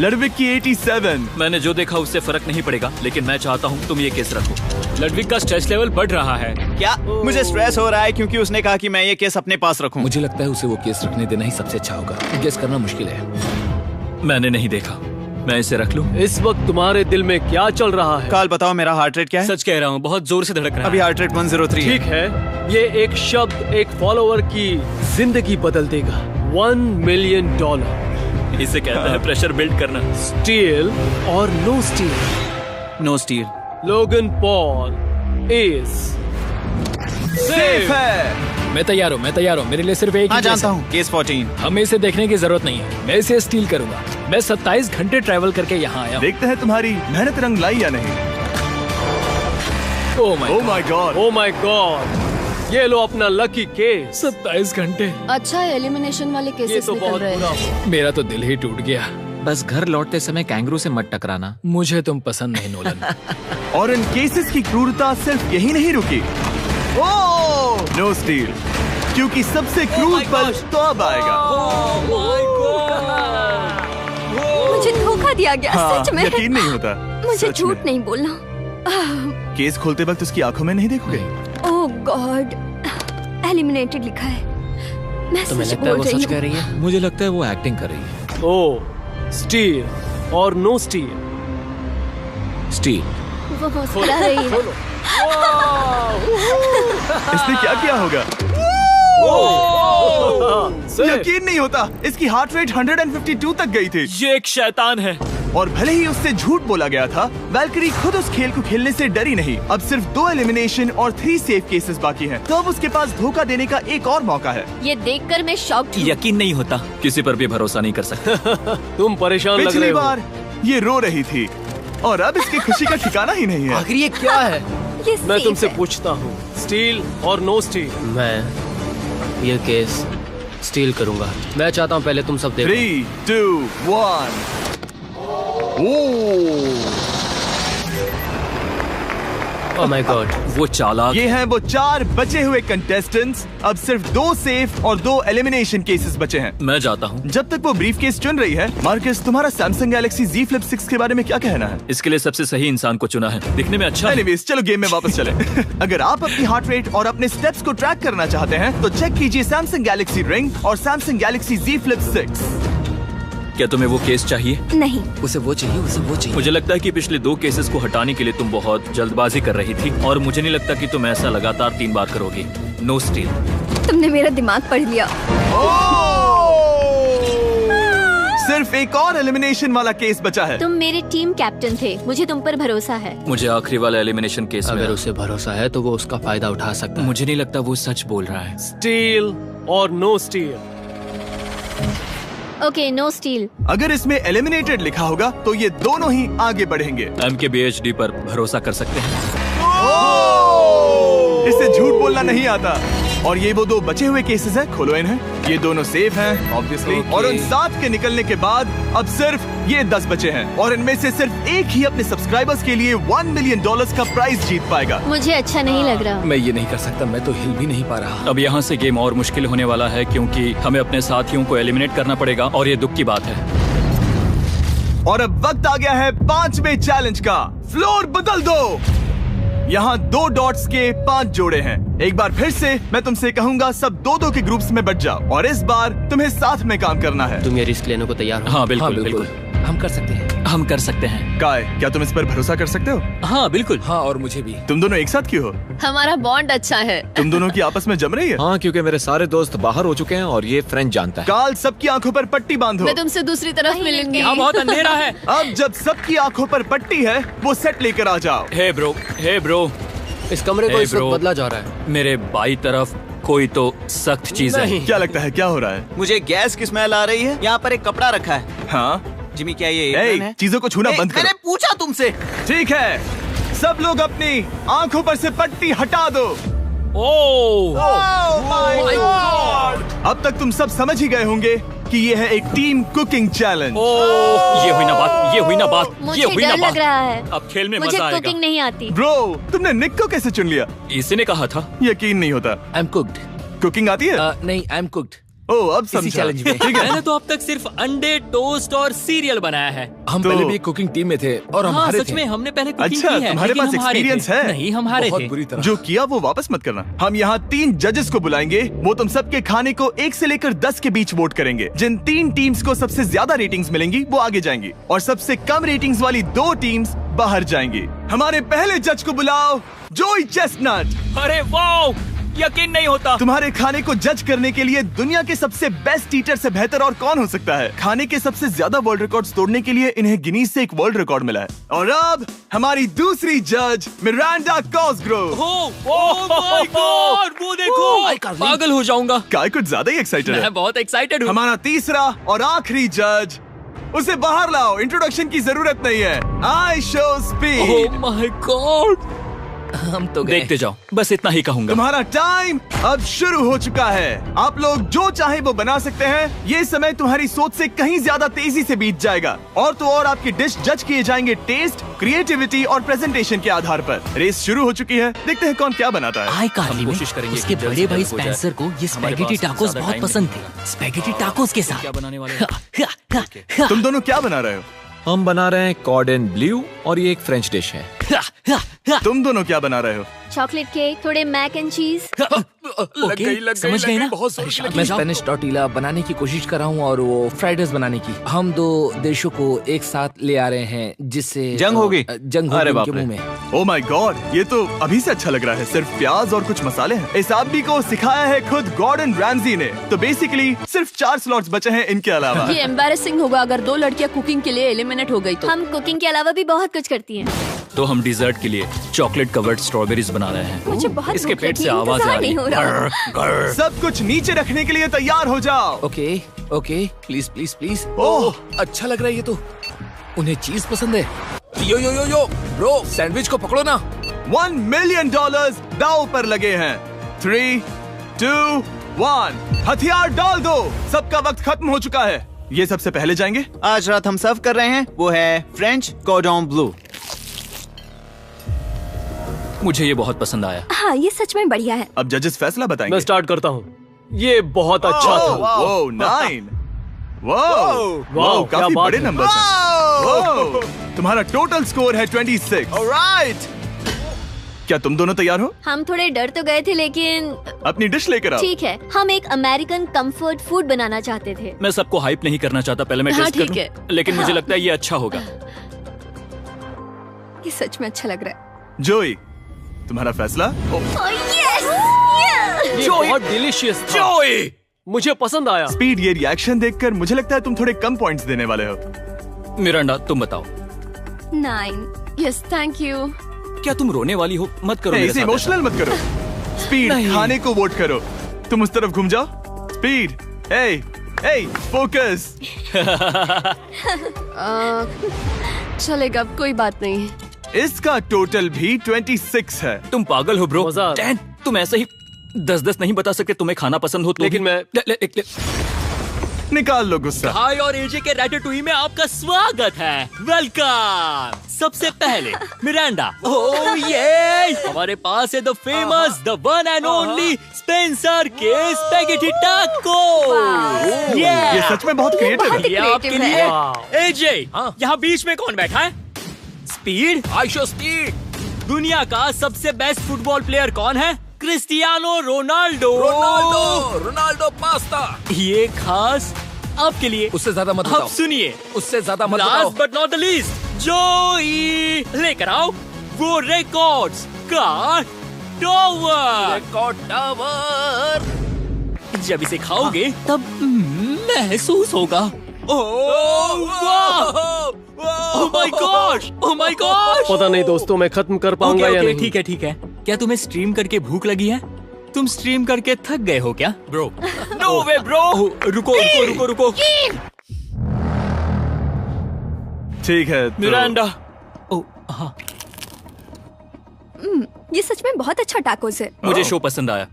लडविक की 87।
मैंने जो देखा उससे फर्क नहीं पड़ेगा, लेकिन मैं चाहता हूँ तुम ये केस रखो। लडविक का स्ट्रेस लेवल बढ़ रहा है।
क्या? मुझे स्ट्रेस हो रहा है क्योंकि उसने कहा कि मैं ये केस अपने पास रखूं।
मुझे लगता है उसे वो केस रखने देना ही सबसे अच्छा होगा। गेस करना मुश्किल है।
मैंने नहीं देखा, मैं इसे रख लूं?
इस वक्त तुम्हारे दिल में क्या चल रहा है?
काल, बताओ मेरा हार्ट रेट क्या है?
सच कह रहा हूँ, बहुत जोर से धड़क रहा है।
अभी हार्ट रेट 103
ठीक है, ये एक शब्द एक फॉलोअर की जिंदगी बदल देगा। $1 मिलियन।
इसे कहते हैं प्रेशर बिल्ड करना।
स्टील और no steal?
No steal.
Logan Paul is
safe है।
मैं तैयार हूँ, मेरे लिए सिर्फ एक
हाँ,
ही
जानता हूँ, केस 14।
हमें इसे देखने की जरूरत नहीं है, मैं इसे स्टील करूंगा। मैं 27 घंटे ट्रैवल करके यहाँ आया हूँ।
देखते हैं तुम्हारी मेहनत रंग लाई या नहीं।
Oh my God, oh my God, ये लो अपना लकी केस।
27 घंटे।
अच्छा, एलिमिनेशन वाले केसेस निकल रहे हैं।
मेरा तो दिल ही टूट गया।
बस घर लौटते समय कैंगरू से मत टकराना।
मुझे तुम पसंद नहीं नोलन।
और इन केसेस की क्रूरता सिर्फ यही नहीं रुकी। ओह, नो स्टील, क्योंकि सबसे क्रूर पल तो अब आएगा।
मुझे धोखा दिया गया।
हाँ,
सच में
यकीन नहीं होता।
मुझे झूठ नहीं बोलना।
केस खोलते वक्त उसकी आंखों में नहीं देखोगे?
ओह गॉड, एलिमिनेटेड लिखा है। मैं
तुम्हें
सच
लगता है
बोल
वो
रही
सच कह रही है? मुझे लगता है वो एक्टिंग कर रही है।
ओह, स्टील और नो स्टील?
स्टील।
वो मुस्कुरा रही है।
इसने क्या किया होगा? यकीन नहीं होता, इसकी हार्ट रेट 152 तक गई थी।
ये एक शैतान है।
और भले ही उससे झूठ बोला गया था, वैल्करी खुद उस खेल को खेलने से डरी नहीं। अब सिर्फ 2 एलिमिनेशन और 3 सेफ केसेस बाकी हैं। तो अब उसके पास धोखा देने का एक और मौका है।
ये देखकर मैं शॉक्ड हूँ।
यकीन नहीं होता, किसी पर भी भरोसा नहीं कर सकता।
तुम परेशान लग रहे
पिछली
हो।
बार ये रो रही थी और अब इसकी खुशी का ठिकाना ही नहीं है।
आखिर ये क्या है?
मैं तुमसे पूछता हूँ, स्टील और नो स्टील?
मैं ये केस स्टील करूंगा। मैं चाहता हूँ पहले तुम सब देखो।
3, 2, 1।
ओह माय गॉड,
वो चालाक।
ये हैं वो 4 बचे हुए कंटेस्टेंट्स। अब सिर्फ 2 सेफ और 2 एलिमिनेशन केसेस बचे हैं।
मैं जाता हूँ।
जब तक वो ब्रीफ केस चुन रही है, मार्कस, तुम्हारा सैमसंग गैलेक्सी Z Flip 6 के बारे में क्या कहना है?
इसके लिए सबसे सही इंसान को चुना है, दिखने में अच्छा है।
एनीवेज, चलो गेम में वापस चलें। अगर आप अपनी हार्ट रेट और अपने स्टेप्स को ट्रैक करना चाहते हैं, तो चेक कीजिए सैमसंग गैलेक्सी रिंग और सैमसंग गैलेक्सी Z Flip 6।
क्या तुम्हें वो केस चाहिए?
नहीं।
उसे वो चाहिए।
मुझे लगता है कि पिछले 2 केसेस को हटाने के लिए तुम बहुत जल्दबाजी कर रही थी, और मुझे नहीं लगता कि तुम ऐसा लगातार 3 बार करोगी। No steal.
तुमने मेरा दिमाग पढ़ लिया।
सिर्फ एक और एलिमिनेशन वाला केस बचा है।
तुम मेरे टीम कैप्टन थे, मुझे तुम पर भरोसा है।
मुझे आखिरी वाला एलिमिनेशन केस में
अगर उसे भरोसा है तो वो उसका फायदा उठा सकता है।
मुझे नहीं लगता वो सच बोल रहा है।
स्टील और no steal?
Okay, no steal.
अगर इसमें एलिमिनेटेड लिखा होगा तो ये दोनों ही आगे बढ़ेंगे।
MKBHD पर भरोसा कर सकते हैं।
इसे झूठ बोलना नहीं आता। और ये वो 2 बचे हुए केसेस हैं, खोलो इन्हें। ये दोनों सेफ हैं ऑब्वियसली। और उन 7 के निकलने के बाद अब सिर्फ ये 10 बचे हैं, और इनमें से सिर्फ एक ही अपने सब्सक्राइबर्स के लिए $1 मिलियन का प्राइज जीत पाएगा।
मुझे अच्छा नहीं लग रहा।
मैं ये नहीं कर सकता, मैं तो हिल भी नहीं पा रहा।
अब यहाँ से गेम और मुश्किल होने वाला है, क्योंकि हमें अपने साथियों को एलिमिनेट करना पड़ेगा, और ये दुख की बात है।
और अब वक्त आ गया है 5वें चैलेंज का। फ्लोर बदल दो। यहाँ 2 डॉट्स के 5 जोड़े हैं। एक बार फिर से मैं तुमसे कहूँगा, सब 2-2 के ग्रुप्स में बट जाओ और इस बार तुम्हें साथ में काम करना है।
तुम ये रिस्क लेने को तैयार हो?
हाँ बिल्कुल बिल्कुल।
हम कर सकते हैं।
हम कर सकते हैं।
काय, क्या तुम इस पर भरोसा कर सकते हो?
हाँ बिल्कुल।
हाँ, और मुझे भी।
तुम दोनों एक साथ क्यों हो?
हमारा बॉन्ड अच्छा है।
तुम दोनों की आपस में जम रही है?
हाँ, क्योंकि मेरे सारे दोस्त बाहर हो चुके हैं और ये फ्रेंड जानता है।
काल, सबकी आंखों पर पट्टी बांधो।
मैं तुमसे दूसरी तरफ मिलूंगी।
यहाँ बहुत अंधेरा है।
अब जब सबकी आंखों पर पट्टी है, वो सेट लेकर आ जाओ।
हे ब्रो,
इस कमरे को इस वक्त बदला जा रहा है।
मेरे बाई तरफ कोई तो सख्त चीज है।
क्या लगता है क्या हो रहा है?
मुझे गैस की स्मेल आ रही है। यहाँ पर एक कपड़ा रखा है।
हाँ
जिमी, क्या ये एप्रन है?
चीजों को छूना बंद करो।
मैंने पूछा तुमसे।
ठीक है, सब लोग अपनी आंखों पर से पट्टी हटा दो।
My God!
अब तक तुम सब समझ ही गए होंगे कि ये है एक टीम कुकिंग चैलेंज।
ये हुई ना बात।
मुझे डर लग रहा है।
अब खेल में
मुझे
मजा आएगा।
कुकिंग नहीं आती।
ब्रो, तुमने निक को कैसे चुन लिया?
इसी ने कहा था।
यकीन नहीं होता।
I am cooked.
कुकिंग आती है?
नहीं, आई एम कुक्ड।
ओह, अब समझा।
चैलेंज में
ठीक है।
मैंने तो अब तक सिर्फ अंडे, टोस्ट और सीरियल बनाया है।
हम
तो-
पहले भी कुकिंग टीम में थे और हम
हाँ
हारे
सच
थे।
में हमने पहले कुकिंग
अच्छा,
की है।
तुम्हारे
लेकिन
पास
हम हारे थे।
experience है?
नहीं, हम हारे
बहुत
थे।
बुरी तरह।
जो किया वो वापस मत करना। हम यहाँ 3 जजेस को बुलाएंगे। वो तुम सबके खाने को 1 से लेकर 10 के बीच वोट करेंगे। जिन 3 टीम्स को सबसे ज्यादा रेटिंग्स मिलेंगी वो आगे जाएंगी और सबसे कम रेटिंग्स वाली 2 टीम्स बाहर जाएंगी। हमारे पहले जज को बुलाओ, जोई चेस्टनट।
अरे वाओ, यकीन नहीं होता।
तुम्हारे खाने को जज करने के लिए दुनिया के सबसे बेस्ट ईटर से बेहतर और कौन हो सकता है? खाने के सबसे ज्यादा वर्ल्ड रिकॉर्ड्स तोड़ने के लिए इन्हें गिनीज से एक वर्ल्ड रिकॉर्ड मिला है। और अब हमारी दूसरी जज मिरांडा कॉसग्रोव।
ओह माय गॉड, वो देखो। पागल हो जाऊंगा।
काय कुछ ज्यादा ही एक्साइटेड है।
मैं बहुत एक्साइटेड हूँ।
हमारा तीसरा और आखिरी जज, उसे बाहर लाओ। इंट्रोडक्शन की जरूरत नहीं है। I show speed.
Oh my God,
हम तो गए।
देखते जाओ, बस इतना ही कहूंगा।
तुम्हारा टाइम अब शुरू हो चुका है। आप लोग जो चाहे वो बना सकते हैं। ये समय तुम्हारी सोच से कहीं ज्यादा तेजी से बीत जाएगा। और तो और आपकी डिश जज किए जाएंगे टेस्ट, क्रिएटिविटी और प्रेजेंटेशन के आधार पर। रेस शुरू हो चुकी है। देखते हैं कौन क्या बनाता है।
आई कार्ली में
कोशिश करेंगे
उसके
कि जल्द
बड़े
से
भाई
जल्द हो जाए।
स्पेंसर को ये
हमारे
स्पैगेटी
पास
टाकोस
ज्यादा
बहुत
टाइम
पसंद थे। स्पैगेटी टाकोस के साथ
क्या बनाने वाले हैं?
तुम दोनों क्या बना रहे हो?
हम बना रहे हैं कॉर्डन ब्लू और ये एक फ्रेंच डिश है।
तुम दोनों क्या बना रहे हो?
चॉकलेट केक, थोड़े मैक एंड चीज।
ओके, समझ गए ना?
बहुत मैं स्पेनिश टॉर्टिला बनाने की कोशिश कर रहा हूँ और वो फ्राइड राइस बनाने की। हम 2 देशों को एक साथ ले आ रहे हैं जिससे
जंग होगी।
जंग होगी
अरे बाप
उनके
रे।
मुंह में।
ओ माय गॉड, ये तो अभी से अच्छा लग रहा है। सिर्फ प्याज और कुछ मसाले हैं। इस आदमी को सिखाया है खुद गॉर्डन रैमजी ने। तो बेसिकली सिर्फ 4 स्लॉट्स बचे हैं इनके अलावा।
ये एम्बैरेसिंग होगा अगर 2 लड़कियां कुकिंग के लिए एलिमिनेट हो गई तो।
हम कुकिंग के अलावा भी बहुत कुछ करती हैं।
तो हम डिजर्ट के लिए चॉकलेट कवर्ड स्ट्रॉबेरीज बना रहे हैं।
मुझे बहुत
इसके
भूख
पेट
लगी
से
है,
आवाज आ
इंतजार
रही
नहीं हो रहा।
है।
सब कुछ नीचे रखने के लिए तैयार हो जाओ।
Okay okay, please please please.
Oh,
अच्छा लग रहा है ये तो। उन्हें चीज पसंद है। यो यो यो यो ब्रो, सैंडविच को पकड़ो ना।
$1 मिलियन दांव पर लगे हैं। 3, 2, 1, हथियार डाल दो। सबका वक्त खत्म हो चुका है। ये सबसे पहले जाएंगे।
आज रात हम सर्व कर रहे हैं वो है फ्रेंच कॉर्डन ब्लू।
मुझे ये बहुत पसंद आया।
हाँ, ये सच में बढ़िया है।
अब जजेस फैसला बताएंगे।
मैं स्टार्ट करता हूँ। ये बहुत अच्छा था।
वो 9। वाओ,
क्या
काफी
बात
बड़े
है।
नंबर्स हैं। तुम्हारा टोटल स्कोर है 26।
ऑलराइट।
क्या तुम दोनों तैयार हो?
हम थोड़े डर तो गए थे लेकिन
अपनी डिश लेकर आओ।
ठीक है। हम एक अमेरिकन कंफर्ट फूड बनाना चाहते थे।
मैं सबको हाइप नहीं करना चाहता, पहले मैं
हाँ,
टेस्ट कर
ठीक
लूं।
है।
लेकिन मुझे लगता है ये अच्छा होगा।
ये सच में अच्छा लग रहा है।
जोई, तुम्हारा फैसला?
ये बहुत डिलीशियस था। मुझे पसंद आया।
स्पीड, ये रिएक्शन देखकर मुझे लगता है तुम थोड़े कम पॉइंट्स देने वाले हो।
मिरांडा, तुम बताओ।
9। Yes, thank you.
क्या तुम रोने वाली हो? मत करो मेरे
ऐसे
साथ
इमोशनल मत करो। स्पीड, खाने को वोट करो। तुम उस तरफ घूम जाओ। स्पीड, ए फोकस।
चलेगा, कोई बात नहीं।
इसका टोटल भी 26 है।
तुम पागल हो ब्रो।
मजा आ रहा है।
10, तुम ऐसे ही 10-10 नहीं बता सकते। तुम्हें खाना पसंद हो तो
लेकिन
भी-
मैं
निकाल लो गुस्सा।
हाय और एजे के रैटेटुई में आपका स्वागत है। वेलकम। सबसे पहले मिरांडा। ओह ये हमारे पास है the famous, the one and only Spencer के स्पैगेटी टाको।
ये सच में बहुत क्रिएटिव है।
ये आपके
creative
लिए। एजे, यहाँ बीच में कौन बैठा है? स्पीड।
I show speed.
दुनिया का सबसे बेस्ट फुटबॉल प्लेयर कौन है? Cristiano Ronaldo.
Ronaldo pasta.
ये खास आपके लिए।
उससे ज्यादा मत बताओ।
अब सुनिए,
उससे ज्यादा मत बताओ।
Last but not the least, जोई लेकर आओ वो रिकॉर्ड्स का टावर।
Record tower.
जब इसे खाओगे तब महसूस होगा। Oh my gosh, oh my gosh.
पता नहीं दोस्तों, मैं खत्म कर पाऊंगा या नहीं।
ठीक है ठीक है। क्या तुम्हें स्ट्रीम करके भूख लगी है? तुम स्ट्रीम करके थक गए हो क्या?
Bro
no way bro. रुको रुको रुको रुको।
ठीक है
मिरांडा। ओह हाँ,
ये सच में बहुत अच्छा टाकोस है।
मुझे शो पसंद आया,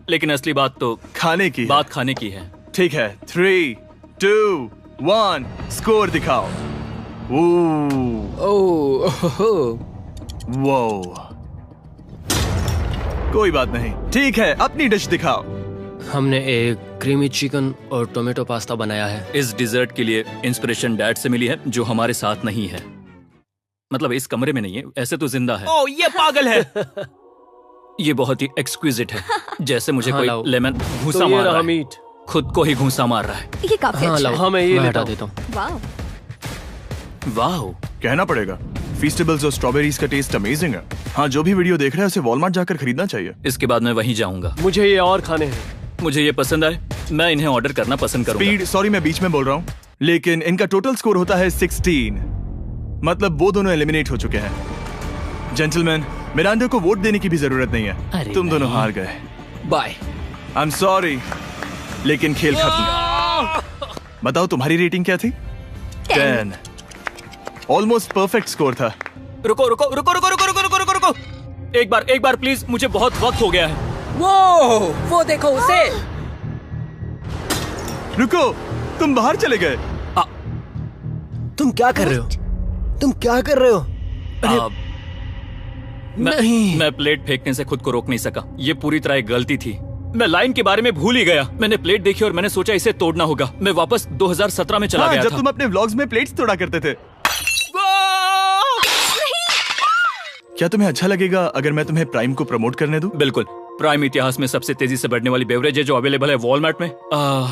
लेकिन असली बात तो
खाने की
बात खाने की है।
ठीक है, 3, 2, 1 स्कोर दिखाओ। वो कोई बात नहीं। ठीक है, अपनी डिश दिखाओ।
हमने एक क्रीमी चिकन और टोमेटो पास्ता बनाया है।
इस डिजर्ट के लिए इंस्पिरेशन डैड से मिली है, जो हमारे साथ नहीं है। मतलब इस कमरे में नहीं है, ऐसे तो जिंदा है। ओह ये पागल है। ये बहुत ही एक्सक्विजिट है, जैसे मुझे कोई लेमन घूंसा मार रहा है।
मीट
खुद को ही घूंसा मार रहा है।
ये काफी अच्छा है।
हाँ मैं ये हटा देता हूँ।
वाह
वाह,
कहना पड़ेगा, फीस्टेबल्स और स्ट्रॉबेरीज का टेस्ट अमेजिंग है। हाँ, जो भी वीडियो देख रहा है उसे वॉलमार्ट जाकर खरीदना चाहिए।
इसके बाद मैं वहीं जाऊंगा।
मुझे ये और खाने हैं।
मुझे ये पसंद आए, मैं इन्हें ऑर्डर करना पसंद करूंगा।
स्पीड, सॉरी मैं बीच में बोल रहा हूँ, लेकिन इनका टोटल स्कोर होता है 16। मतलब वो दोनों एलिमिनेट हो चुके हैं। जेंटलमैन, मिरांडा को वोट देने की भी जरूरत नहीं है। तुम दोनों हार गए।
बाय।
आई एम सॉरी, लेकिन खेल खत्म। बताओ तुम्हारी रेटिंग क्या थी? 10। ऑलमोस्ट परफेक्ट स्कोर था।
रुको रुको रुको रुको रुको रुको रुको रुको रुको। एक बार प्लीज, मुझे बहुत वक्त हो गया है।
वो देखो उसे।
रुको, तुम बाहर चले गए।
तुम क्या कर रहे हो? तुम क्या कर रहे हो?
मैं प्लेट फेंकने से खुद को रोक नहीं सका। ये पूरी तरह एक गलती थी। मैं लाइन के बारे में भूल ही गया। मैंने प्लेट देखी और मैंने सोचा इसे तोड़ना होगा। मैं वापस 2017 में चला गया
जब
था।
तुम अपने व्लॉग्स में प्लेट्स तोड़ा करते थे। क्या तुम्हें अच्छा लगेगा अगर मैं तुम्हें प्राइम को प्रमोट करने दूं?
बिल्कुल। प्राइम इतिहास में सबसे तेजी से बढ़ने वाली बेवरेज है जो अवेलेबल है वॉलमार्ट में।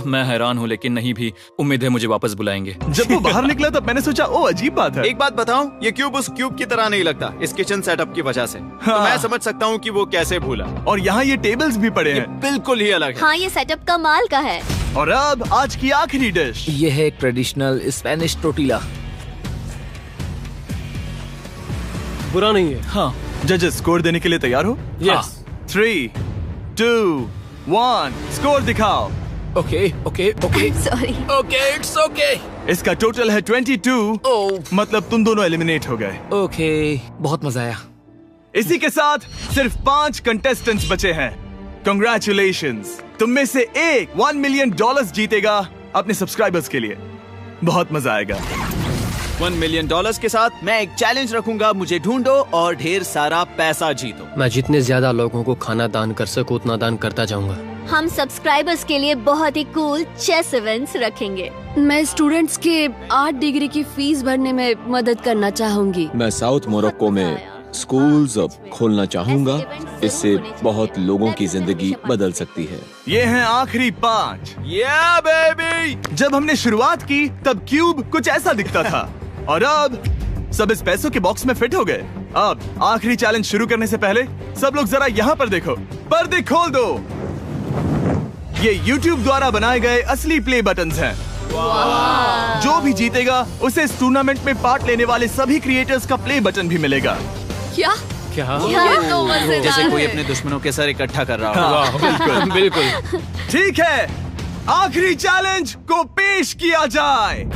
मैं हैरान हूँ, लेकिन नहीं भी। उम्मीद है मुझे वापस बुलाएंगे।
जब वो बाहर निकला तब मैंने सोचा ओ अजीब बात है।
एक बात बताऊं, ये क्यूब उस क्यूब की तरह नहीं लगता इस किचन सेटअप की वजह से। तो मैं समझ सकता हूँ कि वो कैसे भूला।
और यहाँ ये टेबल्स भी पड़े हैं,
बिल्कुल ही अलग है।
हाँ, ये सेटअप कमाल का है।
और अब आज की आखिरी डिश।
ये है एक ट्रेडिशनल स्पेनिश टोर्टिला।
बुरा नहीं है।
हाँ।
जजेस, स्कोर देने के लिए तैयार हो?
यस।
3, 2, 1 स्कोर दिखाओ।
Okay okay okay
sorry.
Okay it's okay.
इसका टोटल है 22। मतलब तुम दोनों एलिमिनेट हो गए।
ओके, बहुत मजा आया।
इसी के साथ सिर्फ 5 कंटेस्टेंट्स बचे हैं। कंग्रेचुलेशंस, तुम में से एक $1 मिलियन जीतेगा अपने सब्सक्राइबर्स के लिए। बहुत मजा आएगा।
$1 मिलियन के साथ मैं एक चैलेंज रखूंगा, मुझे ढूंढो और ढेर सारा पैसा जीतो।
मैं जितने ज्यादा लोगों को खाना दान कर सकूं उतना दान करता जाऊंगा।
हम सब्सक्राइबर्स के लिए बहुत ही कूल चेस इवेंट्स रखेंगे।
मैं स्टूडेंट्स के 8 डिग्री की फीस भरने में मदद करना चाहूंगी।
मैं साउथ मोरक्को में स्कूल्स अब खोलना चाहूंगा। इससे बहुत लोगों की जिंदगी बदल सकती है।
ये हैं आखिरी 5।
Yeah, baby!
जब हमने शुरुआत की तब क्यूब कुछ ऐसा दिखता था और अब सब इस पैसों के बॉक्स में फिट हो गए। अब आखिरी चैलेंज शुरू करने से पहले सब लोग जरा यहाँ पर देखो। पर्दे खोल दो। ये YouTube द्वारा बनाए गए असली प्ले बटन्स हैं। जो भी जीतेगा उसे इस टूर्नामेंट में पार्ट लेने वाले सभी क्रिएटर्स का प्ले बटन भी मिलेगा।
क्या?
ये तो मजेदार जैसे कोई अपने दुश्मनों के सर इकट्ठा कर रहा हो।
बिल्कुल
बिल्कुल।
ठीक है, आखिरी चैलेंज को पेश किया जाए।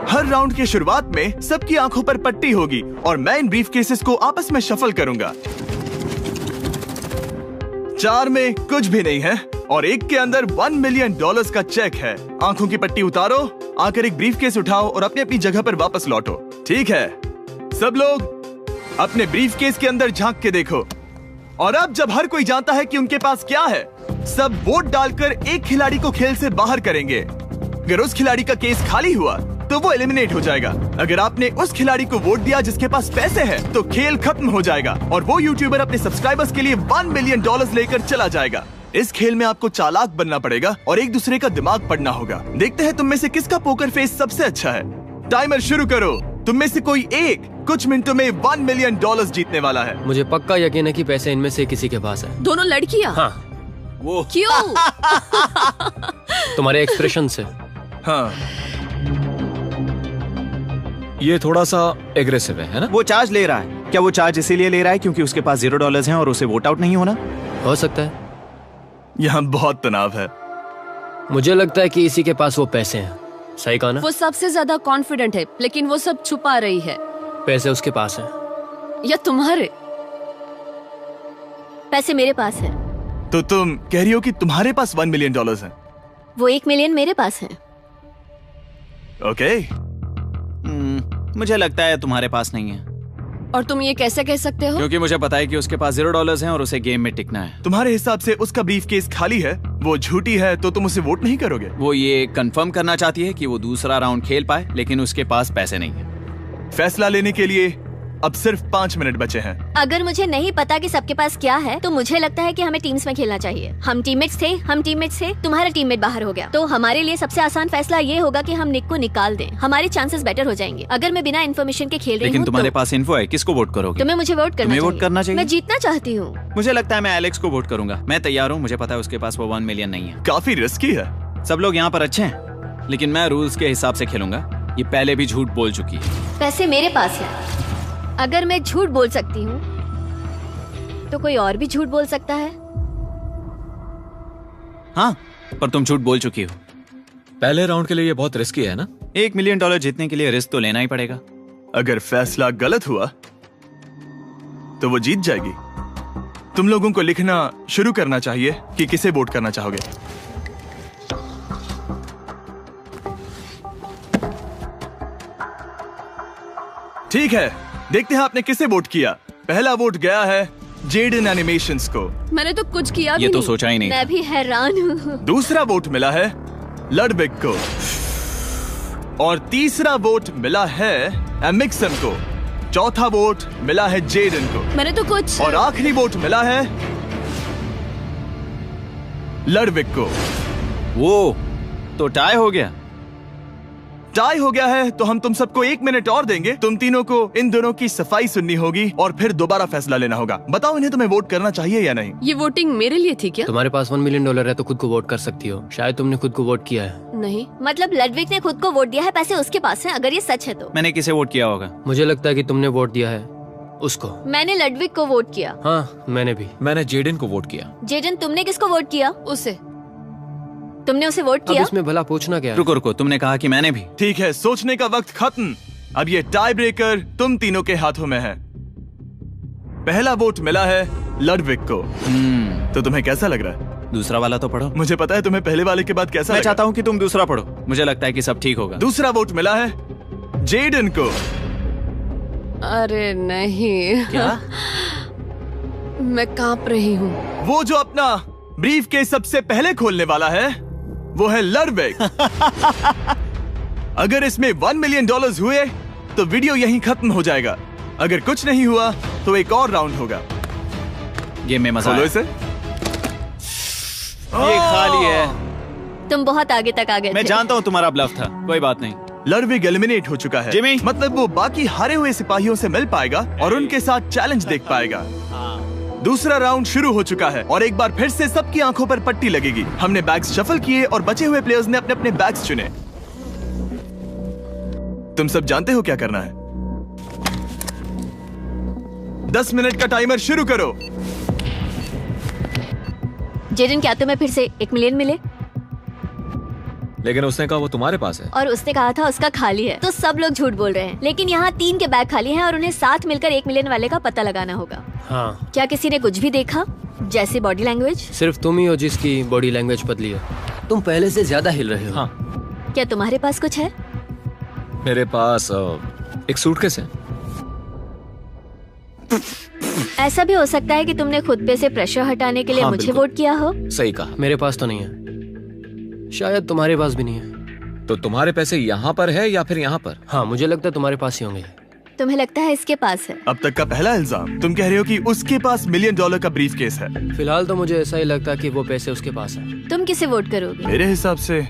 हर राउंड के शुरुआत में सबकी आंखों पर पट्टी होगी और मैं इन ब्रीफ केसेस को आपस में शफल करूंगा। 4 में कुछ भी नहीं है और एक के अंदर $1 मिलियन का चेक है। आंखों की पट्टी उतारो, आकर एक ब्रीफ केस उठाओ और अपनी अपनी जगह पर वापस लौटो। ठीक है, सब लोग अपने ब्रीफ केस के अंदर झांक के देखो। और अब जब हर कोई जानता है कि उनके पास क्या है, सब वोट डालकर एक खिलाड़ी को खेल से बाहर करेंगे। अगर उस खिलाड़ी का केस खाली हुआ तो वो एलिमिनेट हो जाएगा। अगर आपने उस खिलाड़ी को वोट दिया जिसके पास पैसे हैं, तो खेल खत्म हो जाएगा और वो यूट्यूबर अपने सब्सक्राइबर्स के लिए $1 मिलियन लेकर चला जाएगा। इस खेल में आपको चालाक बनना पड़ेगा और एक दूसरे का दिमाग पढ़ना होगा। देखते हैं तुम में से किसका पोकर फेस सबसे अच्छा है। टाइमर शुरू करो। तुम में से कोई एक कुछ मिनटों में $1 मिलियन जीतने वाला है।
मुझे पक्का यकीन है कि पैसे इनमें से किसी के पास है।
दोनों लड़कियां?
हाँ।
वो क्यों?
तुम्हारे एक्सप्रेशन से।
हाँ।
ये थोड़ा सा एग्रेसिव है ना?
वो चार्ज ले रहा है। क्या वो चार्ज इसीलिए ले रहा है क्योंकि उसके पास $0 हैं और उसे वोट आउट नहीं होना?
हो सकता है।
यहाँ बहुत तनाव है।
मुझे लगता है कि इसी के पास वो पैसे हैं। सही कहा ना?
वो सबसे ज्यादा कॉन्फिडेंट है, लेकिन वो सब छुपा रही है।
पैसे उसके पास हैं
या तुम्हारे?
पैसे मेरे पास है।
तो तुम कह रही हो कि तुम्हारे पास $1 मिलियन है?
वो 1 मिलियन मेरे पास है।
ओके।
मुझे लगता है तुम्हारे पास नहीं है।
और तुम ये कैसे कह सकते हो?
क्योंकि मुझे पता है कि उसके पास $0 हैं और उसे गेम में टिकना है।
तुम्हारे हिसाब से उसका ब्रीफ केस खाली है, वो झूठी है, तो तुम उसे वोट नहीं करोगे?
वो ये कंफर्म करना चाहती है कि वो दूसरा राउंड खेल पाए, लेकिन उसके पास पैसे नहीं है।
फैसला लेने के लिए अब सिर्फ 5 मिनट बचे हैं।
अगर मुझे नहीं पता कि सबके पास क्या है, तो मुझे लगता है कि हमें टीम्स में खेलना चाहिए। हम टीममेट्स थे, तुम्हारा टीममेट बाहर हो गया, तो हमारे लिए सबसे आसान फैसला ये होगा कि हम निक को निकाल दें। हमारे चांसेस बेटर हो जाएंगे। अगर मैं बिना इन्फॉर्मेशन के खेल रही हूँ,
लेकिन तुम्हारे पास इन्फो है, किसको वोट करोगे?
तुम्हें मुझे वोट करना चाहिए। मैं जीतना चाहती हूँ।
मुझे लगता है मैं एलेक्स को वोट करूंगा। मैं तैयार हूँ। मुझे पता है उसके पास वो 1 मिलियन नहीं है।
काफी रिस्की है।
सब लोग यहाँ पर अच्छे हैं, लेकिन मैं रूल्स के हिसाब से खेलूंगा। ये पहले भी झूठ बोल चुकी है।
पैसे मेरे पास है। अगर मैं झूठ बोल सकती हूँ, तो कोई और भी झूठ बोल सकता है।
हाँ, पर तुम झूठ बोल चुकी हो।
पहले राउंड के लिए ये बहुत रिस्की है ना?
$1 मिलियन जीतने के लिए रिस्क तो लेना ही पड़ेगा।
अगर फैसला गलत हुआ, तो वो जीत जाएगी। तुम लोगों को लिखना शुरू करना चाहिए कि किसे वोट करना चाहोगे। ठीक है, देखते हैं आपने किसे वोट किया। पहला वोट गया है जेडन एनिमेशंस को।
मैंने तो कुछ किया भी
ये तो
नहीं।
सोचा ही नहीं।
मैं भी हैरान हूँ।
दूसरा वोट मिला है लडबिग को और तीसरा वोट मिला है एमिक्सन को। चौथा वोट मिला है जेडन को।
मैंने तो कुछ।
और आखिरी वोट मिला है लडबिग को।
वो तो टाई हो गया।
टाई हो गया है तो हम तुम सबको 1 मिनट और देंगे। तुम तीनों को इन दोनों की सफाई सुननी होगी और फिर दोबारा फैसला लेना होगा। बताओ इन्हें तुम्हें वोट करना चाहिए या नहीं।
ये वोटिंग मेरे लिए थी क्या?
तुम्हारे पास $1 मिलियन है तो खुद को वोट कर सकती हो। शायद तुमने खुद को वोट किया है।
नहीं,
मतलब लडविक ने खुद को वोट दिया है, पैसे उसके पास हैं। अगर ये सच है तो
मैंने किसे वोट किया होगा?
मुझे लगता है कि तुमने वोट दिया है उसको।
मैंने लडविक को वोट किया।
हाँ, मैंने भी।
मैंने जेडन को वोट किया।
जेडन, तुमने किसको वोट किया?
उसे।
तुमने उसे वोट किया?
अब इसमें भला पूछना क्या है?
रुको, तुमने कहा कि मैंने भी।
ठीक है, सोचने का वक्त खत्म। अब ये टाई ब्रेकर तुम तीनों के हाथों में है। पहला वोट मिला है लडविक को। तो तुम्हें कैसा लग रहा है?
दूसरा वाला तो पढ़ो।
मुझे पता है तुम्हें पहले वाले के बाद कैसा
मैं
लगा।
चाहता हूँ कि तुम दूसरा पढ़ो। मुझे लगता है कि सब ठीक होगा।
दूसरा वोट मिला है जेडन को।
अरे नहीं।
क्या?
मैं कांप रही हूँ।
वो जो अपना ब्रीफ केस सबसे पहले खोलने वाला है वो है लडविक। अगर इसमें $1 मिलियन हुए तो वीडियो यहीं खत्म हो जाएगा। अगर कुछ नहीं हुआ तो एक और राउंड होगा।
गेम में मजा
खोलो
आया।
इसे।
ये खाली है।
तुम बहुत आगे तक आ गए
मैं
थे।
जानता हूँ तुम्हारा ब्लफ था, कोई बात नहीं।
लडविक एलिमिनेट हो चुका है।
जिमी,
मतलब वो बाकी हारे हुए सिपाहियों से मिल पाएगा और उनके साथ चैलेंज देख पाएगा। दूसरा राउंड शुरू हो चुका है और एक बार फिर से सबकी आंखों पर पट्टी लगेगी। हमने बैग्स शफल किए और बचे हुए प्लेयर्स ने अपने अपने बैग्स चुने। तुम सब जानते हो क्या करना है। 10 मिनट का टाइमर शुरू करो।
जेडन, क्या तुम्हें फिर से 1 मिलियन मिले?
लेकिन उसने कहा वो तुम्हारे पास है।
और उसने कहा था उसका खाली है। तो सब लोग झूठ बोल रहे हैं। लेकिन यहाँ 3 के बैग खाली हैं और उन्हें साथ मिलकर 1 मिलियन वाले का पता लगाना होगा।
हाँ।
क्या किसी ने कुछ भी देखा, जैसे बॉडी लैंग्वेज?
सिर्फ तुम ही हो जिसकी बॉडी लैंग्वेज बदली है। तुम पहले से ज्यादा हिल रहे हो।
हाँ।
क्या तुम्हारे पास कुछ है?
मेरे पास एक सूटकेस है।
ऐसा भी हो सकता है कि तुमने खुद पे से प्रेशर हटाने के लिए
हाँ,
मुझे
बिल्कुल।
वोट किया हो।
सही कहा।
मेरे पास तो नहीं है। शायद तुम्हारे पास भी नहीं है।
तो तुम्हारे पैसे यहाँ पर है या फिर यहाँ पर?
हाँ, मुझे लगता है तुम्हारे पास ही होंगे।
तुम्हें लगता है इसके पास है?
अब तक का पहला इल्जाम। तुम कह रहे हो कि उसके पास $1 मिलियन का ब्रीफ केस है।
फिलहाल तो मुझे ऐसा ही लगता है कि वो पैसे उसके पास है।
तुम किसे वोट करोगे?
मेरे हिसाब से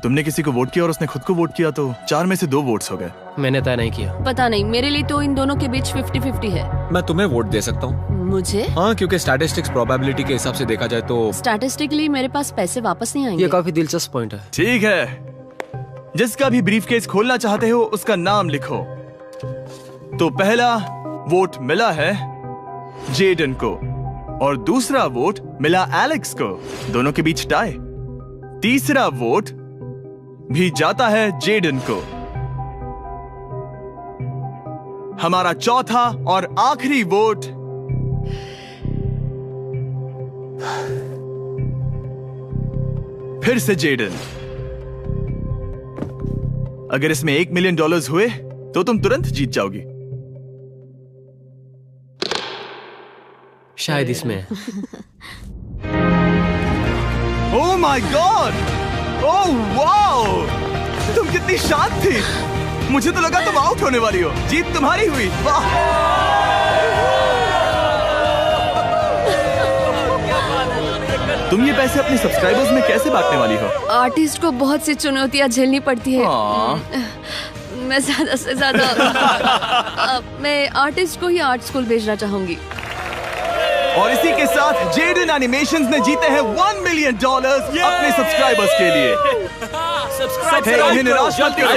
तुमने किसी को वोट किया और उसने खुद को वोट किया, तो 4 में से 2 वोट्स हो गए।
मैंने तय नहीं किया।
पता नहीं, मेरे लिए तो इन दोनों के बीच 50-50 है।
मैं तुम्हें वोट दे सकता हूँ।
मुझे?
हाँ, क्योंकि स्टैटिस्टिक्स प्रोबेबिलिटी के हिसाब से देखा जाए तो
स्टैटिस्टिकली मेरे पास पैसे वापस नहीं आएंगे।
ये काफी दिलचस्प पॉइंट है।
ठीक है, जिसका भी ब्रीफ केस खोलना चाहते हो उसका नाम लिखो। तो पहला वोट मिला है जेडन को और दूसरा वोट मिला एलेक्स को। दोनों के बीच टाई। तीसरा वोट भी जाता है जेडन को। हमारा चौथा और आखिरी वोट फिर से जेडन। अगर इसमें $1 मिलियन हुए तो तुम तुरंत जीत जाओगी।
शायद इसमें।
Oh my God! Oh wow! तुम कितनी शांत थी। मुझे तो लगा तुम आउट होने वाली हो। जीत तुम्हारी हुई। वाह! तुम ये पैसे अपने सब्सक्राइबर्स में कैसे बांटने वाली हो?
आर्टिस्ट को बहुत सी चुनौतियां झेलनी पड़ती है। मैं ज्यादा से ज्यादा मैं आर्टिस्ट को ही आर्ट स्कूल भेजना चाहूंगी।
और इसी के साथ जेडन एनिमेशंस ने जीते हैं $1 मिलियन अपने सब्सक्राइबर्स के लिए।
सब्सक्राइब
उन्हें निराश मत करो।